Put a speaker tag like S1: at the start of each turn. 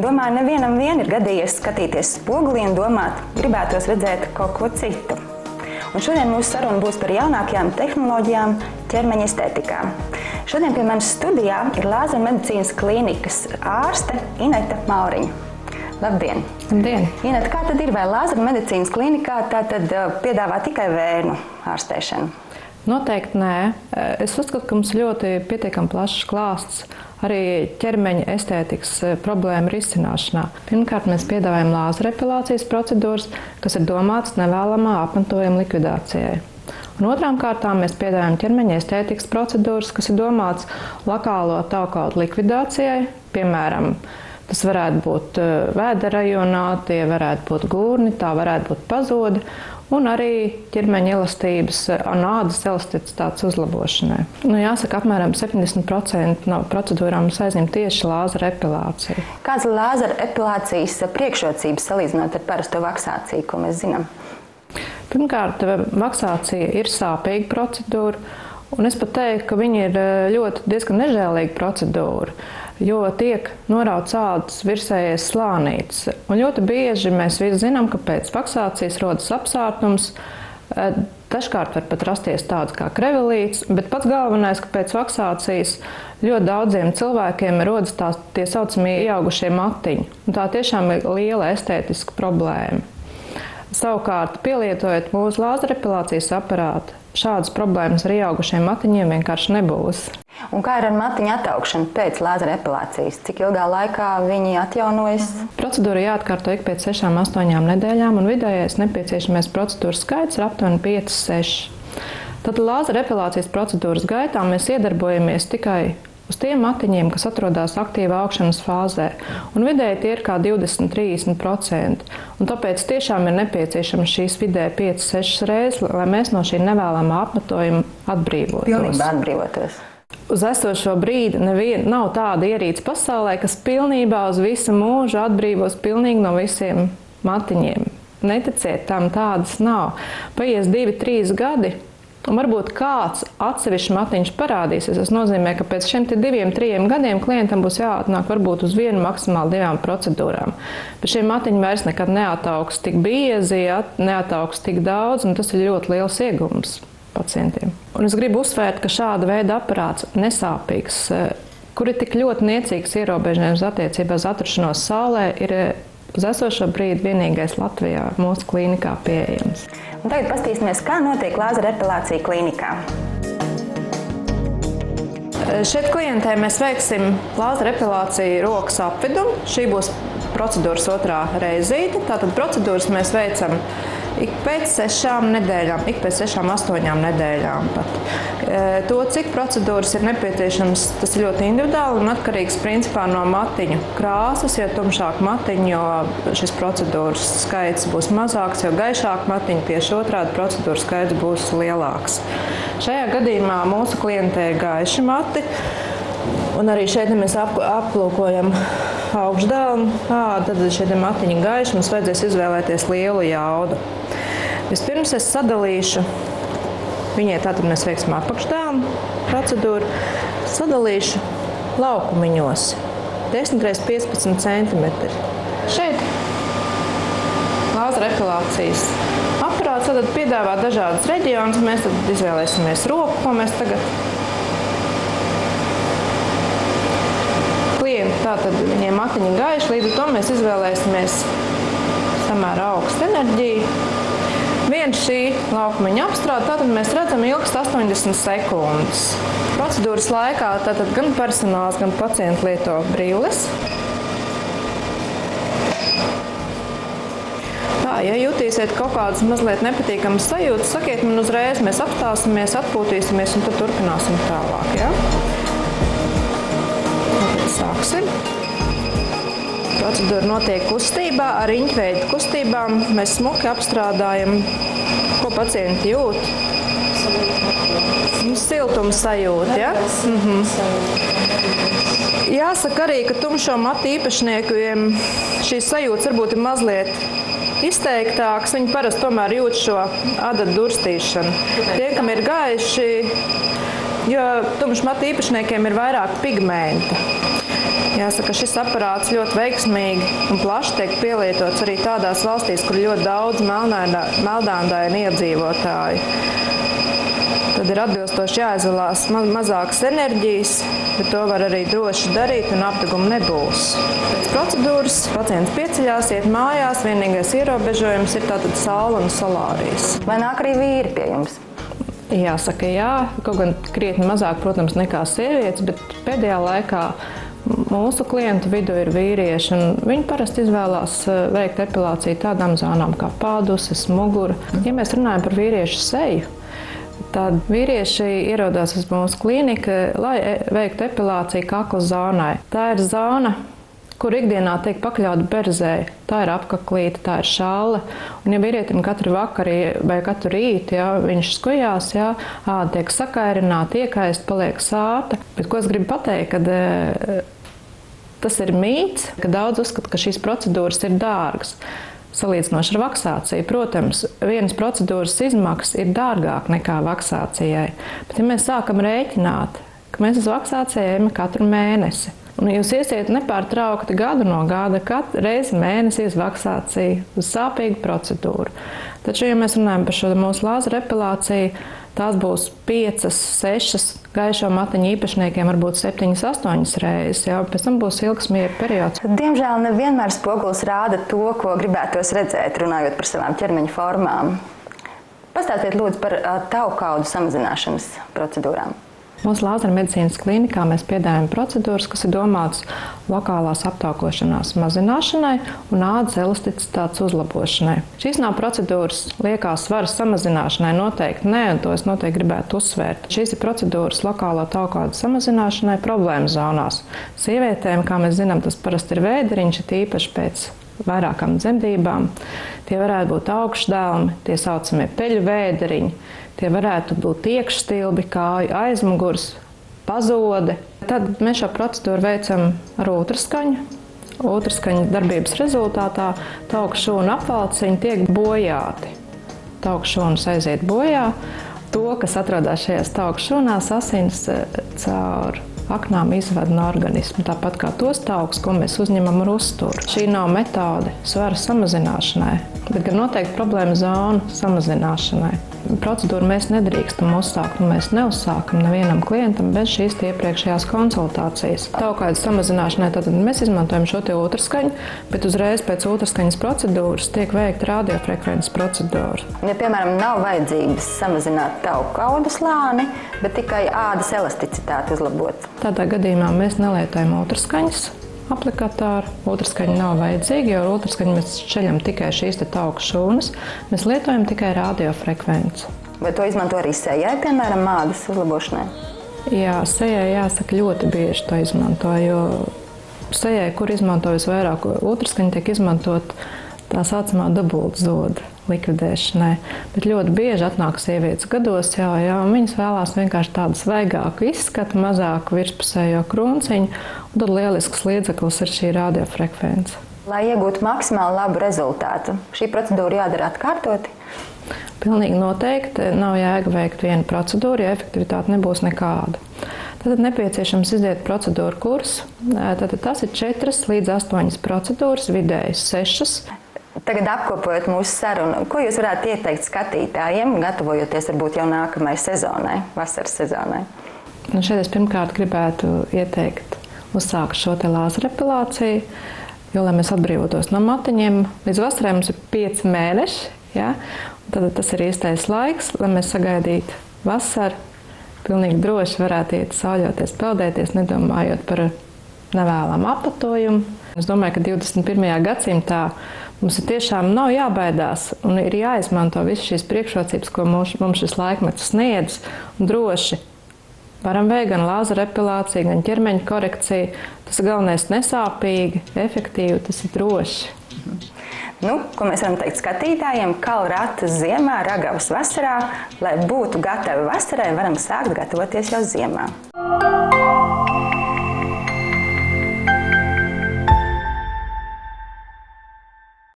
S1: Domāju, nevienam ir gadījies skatīties spogulī un domāt, gribētos redzēt kaut ko citu. Un šodien mūsu saruna būs par jaunākajām tehnoloģijām ķermeņa estētikā. Šodien pie manis studijā ir Lāzermedicīnas klīnikas ārste Ineta Mauriņa. Labdien!
S2: Labdien!
S1: Ineta, kā tad ir, vai Lāzermedicīnas klīnikā tātad piedāvā tikai vērnu ārstēšanu?
S2: Noteikti nē. Es uzskatu, ka mums ļoti pietiekami plašs klāsts arī ķermeņa estētikas problēmu risināšanā. Pirmkārt, mēs piedāvājam lāzerepilācijas procedūras, kas ir domātas nevēlamā apmetojuma likvidācijai. Un otrām kārtām mēs piedāvājam ķermeņa estētikas procedūras, kas ir domātas lokālo taukaudu likvidācijai, piemēram, tas varētu būt vēdera rajonā, tie varētu būt gurni, tā varētu būt pazode, un arī ķermeņa elastības un ādas elasticitātes uzlabošanai. Jāsaka, apmēram 70% no procedūrām mums aizņem tieši lāzerepilācija.
S1: Kādas ir lāzerepilācijas priekšrocības salīdzinot ar parasto vaksāciju, ko mēs zinām?
S2: Pirmkārt, vaksācija ir sāpīga procedūra, un es pat teiktu, ka viņa ir diezgan nežēlīga procedūra, jo tiek norauts ādas virsējais slānītis. Un ļoti bieži mēs visi zinām, ka pēc vaksācijas rodas apsārtums. Dažkārt var pat rasties tāds kā krevelīts, bet pats galvenais, ka pēc vaksācijas ļoti daudziem cilvēkiem rodas tie saucamie ieaugušie matiņi. Un tā tiešām ir liela estētiska problēma. Savukārt, pielietojot mūsu lāzerepilācijas aparātu, šādas problēmas ar ieaugušiem matiņiem vienkārši nebūs.
S1: Un kā ir ar matiņu attaugšanu pēc lāzerepilācijas? Cik ilgā laikā viņi atjaunojas?
S2: Procedūra jāatkārto ik pēc 6–8 nedēļām, un vidējais nepieciešamais procedūras skaits ir aptuveni 5–6. Tad lāzerepilācijas procedūras gaitā mēs iedarbojamies tikai uz tiem matiņiem, kas atrodas aktīvā augšanas fāzē, un vidēji tie ir kā 20–30%. Un tāpēc tiešām ir nepieciešams šīs vidēji 5–6 reizes, lai mēs no šī nevēlamā apmetojuma atbrīvotos.
S1: Pilnībā atbrīvotos.
S2: Uz esošo brīdi nav tāda ierīce pasaulē, kas pilnībā uz visu mūžu atbrīvos pilnīgi no visiem matiņiem. Neticiet tam, tādas nav. Paies 2–3 gadi, un varbūt kāds atsevišķs matiņš parādīsies. Tas nozīmē, ka pēc šiem 2–3 gadiem klientam būs jāatnāk varbūt uz 1, maksimāli 2 procedūrām. Bet šie matiņi vairs nekad neataugs tik biezi, neataugs tik daudz, un tas ir ļoti liels ieguvums pacientiem. Un es gribu uzsvērt, ka šāda veida aparāts nesāpīgs, kur ir tik ļoti niecīgs ierobežojums attiecībā uz atrašanos saulē, ir uz esošo brīdi vienīgais Latvijā mūsu klīnikā pieejams.
S1: Un tagad paskatīsimies, kā notiek lāzerepilācija klīnikā.
S2: Šeit klientē mēs veiksim lāzerepilāciju rokas apvidumu. Šī būs procedūras otrā reizīte. Tātad procedūras mēs veicam ik pēc 6 nedēļām, ik pēc 6–8 nedēļām pat. To, cik procedūras ir nepieciešams, tas ir ļoti individuāli un atkarīgs principā no matiņu krāsas. Jo tumšāk matiņi, jo šis procedūras skaits būs mazāks, jo gaišāk matiņi, tieši otrādi procedūras skaits būs lielāks. Šajā gadījumā mūsu klientē ir gaiši mati, un arī šeit mēs aplūkojam augšdelnu. Tad šie matiņi gaiši, mums vajadzēs izvēlēties lielu jaudu. Vispirms es sadalīšu, viņai tātad mēs veiksim apakšdelnu procedūru, sadalīšu laukumiņos 10×15 cm. Šeit lāzerepilācijas aparāts tad piedāvā dažādas reģionus. Mēs tad izvēlēsimies roku, ko mēs tagad. Klienti tātad viņiem matiņi gaiši, līdz ar to mēs izvēlēsimies samērā augstu enerģiju. Viens šī laukumiņa apstrāde, tātad mēs redzam ilgst 80 sekundes. Procedūras laikā tātad gan personāls, gan pacienti lieto brilles. Ja jutīsiet kaut kādas mazliet nepatīkamas sajūtas, sakiet man uzreiz, mēs apstāsimies, atpūtīsimies un tad turpināsim tālāk. Ja? Tātad sāksim. Procedūra notiek kustībā, ar riņķveida kustībām. Mēs smuki apstrādājam, ko pacienti jūt. Siltuma sajūta, ja? Jāsaka arī, ka tumšo matu īpašniekiem šīs sajūtas varbūt ir mazliet izteiktāks. Viņi parasti tomēr jūt šo adatu durstīšanu. Tie, kam ir gaiši, jo tumšu matu īpašniekiem ir vairāk pigmenta. Jāsaka, šis aparāts ļoti veiksmīgi un plaši tiek pielietots arī tādās valstīs, kur ļoti daudz melnādaini iedzīvotāji. Tad ir atbilstoši jāizvēlās mazākas enerģijas, bet to var arī droši darīt un apdeguma nebūs. Pēc procedūras pacients pieceļās, iet mājās, vienīgais ierobežojums ir tātad saule un solārijas.
S1: Vai nāk arī vīri pie jums?
S2: Jāsaka, jā, kaut gan krietni mazāk, protams, nekā sievietes, bet pēdējā laikā mūsu klientu vidū ir vīrieši, un viņi parasti izvēlās veikt epilāciju tādām zonām kā pāduses, mugura. Ja mēs runājam par vīriešu seju, tad vīrieši ierodās uz mūsu klīniku, lai veiktu epilāciju kakla zonai. Tā ir zona, kur ikdienā tiek pakļauta berzei. Tā ir apkaklīte, tā ir šalle. Un ja vīrietim katru vakaru vai katru rītu viņš skujās, āda tiek sakairināta, iekaista, paliek sāta. Bet ko es gribu pateikt, kad tas ir mīts, ka daudz uzskata, ka šīs procedūras ir dārgas. Salīdzinoši ar vaksāciju, protams, vienas procedūras izmaksas ir dārgāk nekā vaksācijai. Bet ja mēs sākam rēķināt, ka mēs uz vaksāciju ejam katru mēnesi, un jūs iesiet nepārtraukti gadu no gada, katru reizi mēnesi uz vaksāciju, uz sāpīgu procedūru. Taču, ja mēs runājam par šo mūsu lāzeru epilāciju, tās būs 5, 6 gaišo matiņu īpašniekiem, varbūt 7, 8 reizes. Pēc tam būs ilgs miera periods.
S1: Diemžēl nevienmēr spogulis rāda to, ko gribētos redzēt, runājot par savām ķermeņa formām. Pastāstiet lūdzu par taukaudu samazināšanas procedūrām.
S2: Mūsu lāzera medicīnas klīnikā mēs piedāvājam procedūras, kas ir domātas lokālās aptaukošanās mazināšanai un ādas elasticitātes uzlabošanai. Šīs nav procedūras liekās svaras samazināšanai, noteikti nē, un to es noteikti gribētu uzsvērt. Šīs ir procedūras lokālā taukauda samazināšanai problēmu zonās. Sievietēm, kā mēs zinām, tas parasti ir vēderiņš, tīpaši pēc vairākām dzemdībām. Tie varētu būt augšdelmi, tie saucamie peļu vēderiņi. Tie varētu būt iekšstilbi, kāju aizmugurs, pazode. Tad mēs šo procedūru veicam ar ultraskaņu. Ultraskaņa darbības rezultātā tauku šūnu apvalciņi tiek bojāti. Tauku šūnas aiziet bojā. To, kas atrodas šajās tauku šūnās, asins caur aknām izved no organismu, tāpat kā tos taukus, ko mēs uzņemam ar uzturu. Šī nav metode svara samazināšanai, bet gan noteikti problēma zonu samazināšanai. Procedūru mēs nedrīkstam uzsākt, un mēs neuzsākam nevienam klientam bez šīs iepriekšējās konsultācijas. Taukaudas samazināšanai tātad mēs izmantojam šo ultraskaņu, bet uzreiz pēc ultraskaņas procedūras tiek veikta radiofrekvences procedūra.
S1: Ja, piemēram, nav vajadzības samazināt taukaudu slāni, bet tikai ādas elasticitāti uzlabot.
S2: Tādā gadījumā mēs nelietojam ultraskaņas aplikatoru. Ultraskaņa nav vajadzīga, jo ar ultraskaņu mēs ceļam tikai šīs tauku šūnas. Mēs lietojam tikai radiofrekvenci.
S1: Vai to izmanto arī sejai, piemēram, ādas uzlabošanai?
S2: Jā, sejai jāsaka ļoti bieži to izmanto, jo sejai, kur izmanto visvairāk ultraskaņa, tiek izmantot tā saucamā dubultzoda likvidēšanai. Bet ļoti bieži atnāk sievietes gados, un viņas vēlās vienkārši tādu svaigāku izskatu, mazāku virspusējo krunciņu, un tad lielisks līdzeklis ir šī radiofrekvence.
S1: Lai iegūtu maksimāli labu rezultātu, šī procedūra jādara atkārtoti?
S2: Pilnīgi noteikti nav jēga veikt vienu procedūru, ja efektivitāte nebūs nekāda. Tad nepieciešams iziet procedūru kursu. Tad tas ir 4 līdz 8 procedūras, vidēji 6.
S1: Tagad apkopojot mūsu sarunu, ko jūs varētu ieteikt skatītājiem, gatavojoties varbūt jau nākamajai sezonai, vasaras sezonai?
S2: Šeit es pirmkārt gribētu ieteikt uzsākt šo lāzeru epilāciju, jo, lai mēs atbrīvotos no matiņiem, līdz vasarai mums ir 5 mēneši, tad tas ir īstais laiks, lai mēs sagaidītu vasaru, pilnīgi droši varētu iet sauļoties, peldēties, nedomājot par nevēlamu apatojumu. Es domāju, ka 21. gadsimtā mums tiešām nav jābaidās un ir jāizmanto visas šīs priekšrocības, ko mums šis laikmets sniedz, un droši varam veikt gan lāzera epilāciju, gan ķermeņa korekciju. Tas ir galvenais nesāpīgi, efektīvi, tas ir droši.
S1: Ko mēs varam teikt skatītājiem? Kal ratus ziemā, ragavas vasarā. Lai būtu gatavi vasarai, varam sākt gatavoties jau ziemā.